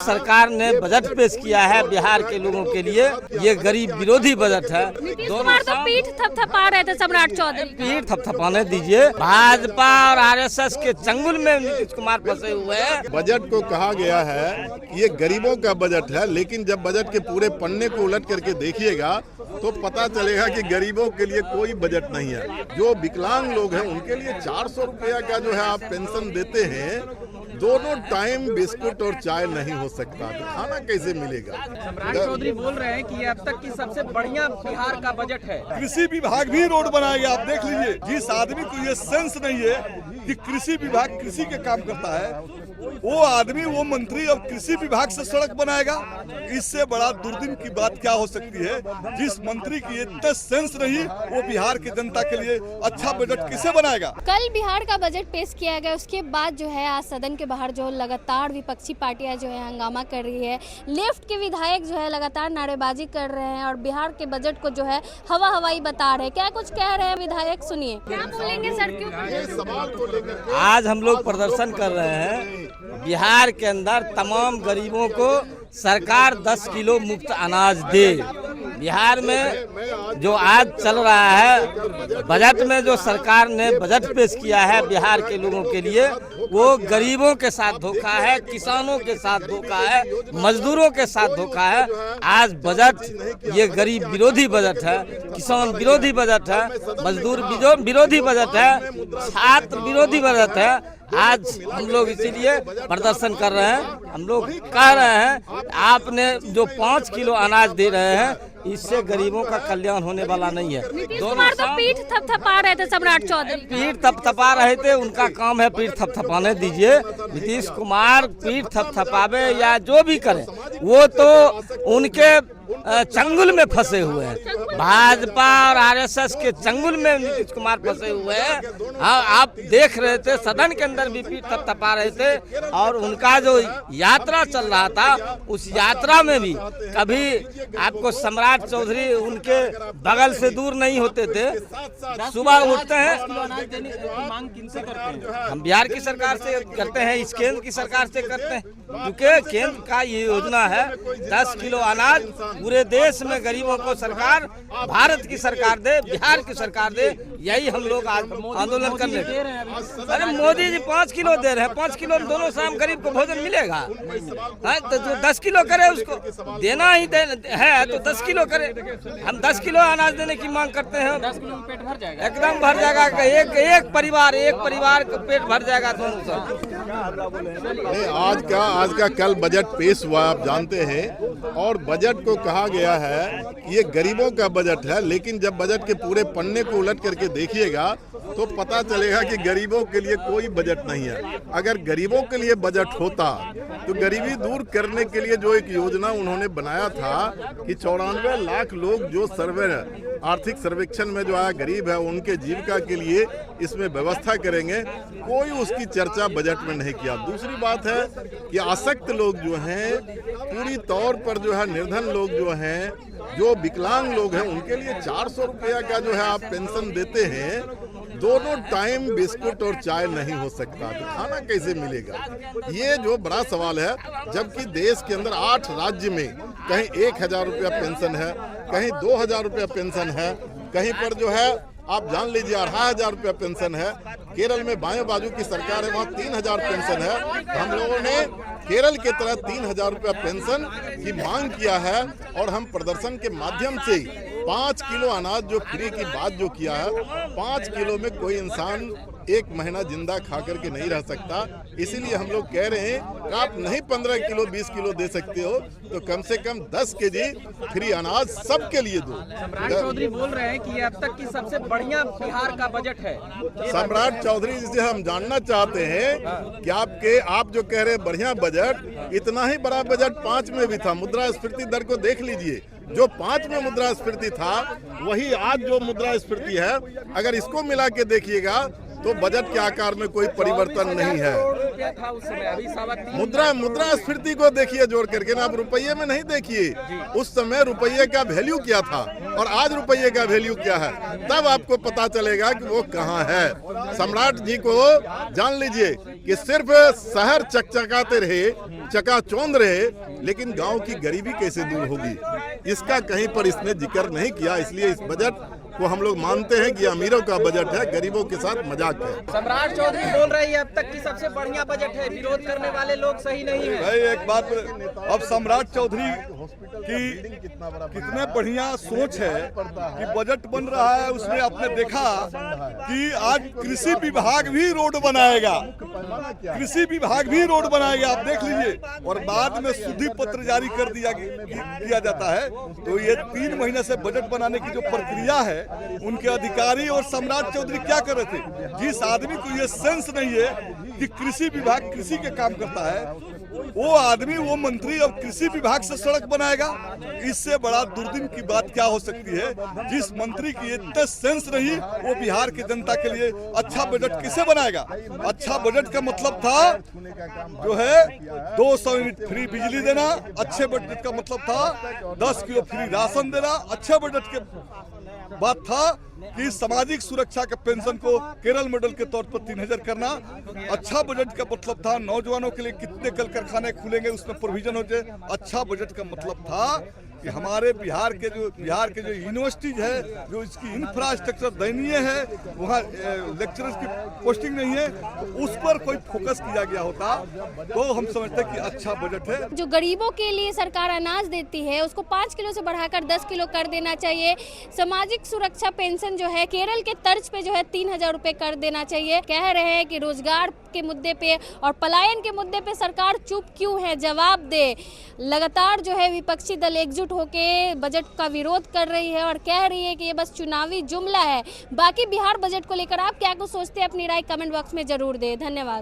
सरकार ने बजट पेश किया है बिहार के लोगों के लिए। ये गरीब विरोधी बजट है। नीतीश कुमार तो पीठ थपथपा रहे थे सम्राट चौधरी। पीठ थपथपाने दीजिए। भाजपा और आरएसएस के चंगुल में नीतीश कुमार फंसे हुए हैं। बजट को कहा गया है कि ये गरीबों का बजट है, लेकिन जब बजट के पूरे पन्ने को उलट करके देखिएगा तो पता चलेगा कि गरीबों के लिए कोई बजट नहीं है। जो विकलांग लोग हैं उनके लिए 400 रुपया का जो है आप पेंशन देते हैं, दोनों टाइम बिस्कुट और चाय नहीं हो सकता, तो खाना कैसे मिलेगा? सम्राट चौधरी बोल रहे हैं कि ये अब तक की सबसे बढ़िया बिहार का बजट है। कृषि विभाग भी रोड बनाएगा। आप देख लीजिए, जिस आदमी को ये सेंस नहीं है कि कृषि विभाग कृषि के काम करता है, वो आदमी, वो मंत्री अब कृषि विभाग से सड़क बनाएगा। इससे बड़ा दुर्दिन की बात क्या हो सकती है? जिस मंत्री की इतना सेंस नहीं, वो बिहार की जनता के लिए अच्छा बजट कैसे बनाएगा? कल बिहार का बजट पेश किया गया, उसके बाद जो है आज सदन के बाहर जो लगातार विपक्षी पार्टियां जो है हंगामा कर रही है। लेफ्ट के विधायक जो है लगातार नारेबाजी कर रहे हैं और बिहार के बजट को जो है हवा हवाई बता रहे हैं। क्या कुछ कह रहे हैं विधायक, सुनिए क्या बोलेंगे सर। क्यों आज हम लोग प्रदर्शन कर रहे हैं। बिहार के अंदर तमाम गरीबों को सरकार 10 किलो मुफ्त अनाज दे। बिहार में जो आज चल रहा है बजट में, जो सरकार ने बजट पेश किया है बिहार के लोगों के लिए, वो गरीबों के साथ धोखा है, किसानों के साथ धोखा है, मजदूरों के साथ धोखा है। आज बजट ये गरीब विरोधी बजट है, किसान विरोधी बजट है, मजदूर विरोधी बजट है, छात्र विरोधी बजट है। आज हम लोग इसीलिए प्रदर्शन कर रहे हैं। हम लोग कह रहे हैं आपने जो 5 किलो अनाज दे रहे हैं, इससे गरीबों का कल्याण होने वाला नहीं है। नीतीश कुमार तो पीठ थपथपा रहे थे सम्राट चौधरी। पीठ थपथपा रहे थे, उनका काम है पीठ थपथपाने दीजिए। नीतीश कुमार पीठ थपथपावे या जो भी करे, वो तो उनके चंगुल में फंसे हुए हैं। भाजपा और आरएसएस के चंगुल में नीतीश कुमार फंसे हुए हैं। आप देख रहे थे सदन के अंदर भी पीठ थपथपा रहे थे, और उनका जो यात्रा चल रहा था उस यात्रा में भी कभी आपको सम्राट चौधरी उनके बगल से दूर नहीं होते थे। सुबह उठते हैं, मांग किनसे करते हैं? हम बिहार की सरकार से करते हैं, इस केंद्र की सरकार से करते हैं, क्योंकि केंद्र का ये योजना है 10 किलो अनाज पूरे देश में गरीबों को सरकार, भारत की सरकार दे, बिहार की सरकार दे। यही हम लोग आज आंदोलन कर रहे हैं। अरे मोदी जी 5 किलो दे रहे हैं, 5 किलो दोनों शाम गरीब को भोजन मिलेगा। तो जो 10 किलो करे उसको देना ही है, तो 10 किलो करे। हम 10 किलो अनाज देने की मांग करते हैं। 10 किलो में पेट भर जाएगा, एकदम भर जाएगा। एक परिवार का पेट भर जाएगा दोनों से। आज का कल बजट पेश हुआ, आप जानते हैं, और बजट को कहा गया है कि ये गरीबों का बजट है, लेकिन जब बजट के पूरे पन्ने को उलट करके देखिएगा तो पता चलेगा कि गरीबों के लिए कोई बजट नहीं है। अगर गरीबों के लिए बजट होता तो गरीबी दूर करने के लिए जो एक योजना उन्होंने बनाया था कि 94 लाख लोग जो आर्थिक सर्वेक्षण में जो आया गरीब है, उनके जीविका के लिए इसमें व्यवस्था करेंगे, कोई उसकी चर्चा बजट में नहीं किया। दूसरी बात है कि आसक्त लोग जो हैं, पूरी तौर पर जो है निर्धन लोग जो हैं, जो विकलांग लोग हैं, उनके लिए 400 रुपया का जो है आप पेंशन देते हैं, दोनों टाइम बिस्कुट और चाय नहीं हो सकता, तो खाना कैसे मिलेगा? ये जो बड़ा सवाल है। जबकि देश के अंदर 8 राज्य में कहीं 1000 रुपया पेंशन है, कहीं 2000 रुपया पेंशन है, कहीं पर जो है आप जान लीजिए 2500 रुपया पेंशन है। केरल में बाएं बाजू की सरकार है, वहाँ 3000 पेंशन है। हम लोगों ने केरल के तरह 3000 रुपया पेंशन की मांग किया है, और हम प्रदर्शन के माध्यम से 5 किलो अनाज जो फ्री की बात जो किया है, 5 किलो में कोई इंसान 1 महीना जिंदा खा करके नहीं रह सकता। इसीलिए हम लोग कह रहे हैं कि आप नहीं 15 किलो 20 किलो दे सकते हो, तो कम से कम 10 केजी फ्री अनाज सबके लिए दो। सम्राट चौधरी बोल रहे हैं कि ये अब तक की सबसे बढ़िया बिहार का बजट है। सम्राट चौधरी से हम जानना चाहते हैं कि आप जो कह रहे हैं बढ़िया बजट, इतना ही बड़ा बजट 5 में भी था। मुद्रास्फीति दर को देख लीजिए, जो 5 में मुद्रास्फीति था वही आज जो मुद्रास्फीति है, अगर इसको मिला के देखिएगा तो बजट के आकार में कोई परिवर्तन नहीं है। रुपया था उस समय, अभी 3.25 मुद्रास्फीति को देखिए जोड़ करके ना, आप रुपये में नहीं देखिए। उस समय रुपये का वैल्यू क्या था और आज रुपये का वैल्यू क्या है, तब आपको पता चलेगा कि वो कहाँ है। सम्राट जी को जान लीजिए कि सिर्फ शहर चकचकाते रहे, चकाचौंध रहे, लेकिन गांव की गरीबी कैसे दूर होगी, इसका कहीं पर इसने जिक्र नहीं किया। इसलिए इस बजट को हम लोग मानते हैं कि अमीरों का बजट है, गरीबों के साथ मजाक है। सम्राट चौधरी बोल रहे हैं अब तक की सबसे बढ़िया बजट है, विरोध करने वाले लोग सही नहीं है। भाई एक बात, अब सम्राट चौधरी की कितने बढ़िया सोच है कि बजट बन रहा है, उसमें आपने देखा कि आज कृषि विभाग भी रोड बनाएगा, कृषि विभाग भी रोड बनाएगा, आप देख लीजिए। और बाद में शुद्धि पत्र जारी कर दिया जाता है। तो ये 3 महीने से बजट बनाने की जो प्रक्रिया है, उनके अधिकारी और सम्राट चौधरी क्या कर रहे थे। जिस आदमी को ये सेंस नहीं है कि कृषि विभाग कृषि के काम करता है, वो आदमी, वो मंत्री अब कृषि विभाग से सड़क बनाएगा। इससे बड़ा दुर्दिन की बात क्या हो सकती है। जिस मंत्री की इतने सेंस नहीं, वो बिहार की जनता के लिए अच्छा बजट कैसे बनाएगा। अच्छा बजट का मतलब था जो है 200 यूनिट फ्री बिजली देना, अच्छे बजट का मतलब था 10 किलो फ्री राशन देना, अच्छे बजट के बात था कि सामाजिक सुरक्षा के पेंशन को केरल मॉडल के तौर पर 3000 करना। अच्छा बजट का मतलब था नौजवानों के लिए कितने कल कारखाने खुलेंगे, उसमें प्रोविजन हो जाए। अच्छा बजट का मतलब था कि हमारे बिहार के जो यूनिवर्सिटीज है, जो इसकी इंफ्रास्ट्रक्चर दयनीय है, वहाँ लेक्चरर्स की पोस्टिंग नहीं है, तो उस पर कोई फोकस किया गया होता तो हम समझते कि अच्छा बजट है। जो गरीबों के लिए सरकार अनाज देती है, उसको 5 किलो से बढ़ाकर 10 किलो कर देना चाहिए। सामाजिक सुरक्षा पेंशन जो है केरल के तर्ज पे जो है 3000 रुपए कर देना चाहिए। कह रहे हैं कि रोजगार के मुद्दे पे और पलायन के मुद्दे पे सरकार चुप क्यों है, जवाब दे। लगातार जो है विपक्षी दल एकजुट होके बजट का विरोध कर रही है और कह रही है कि ये बस चुनावी जुमला है। बाकी बिहार बजट को लेकर आप क्या कुछ सोचते हैं, अपनी राय कमेंट बॉक्स में जरूर दें। धन्यवाद।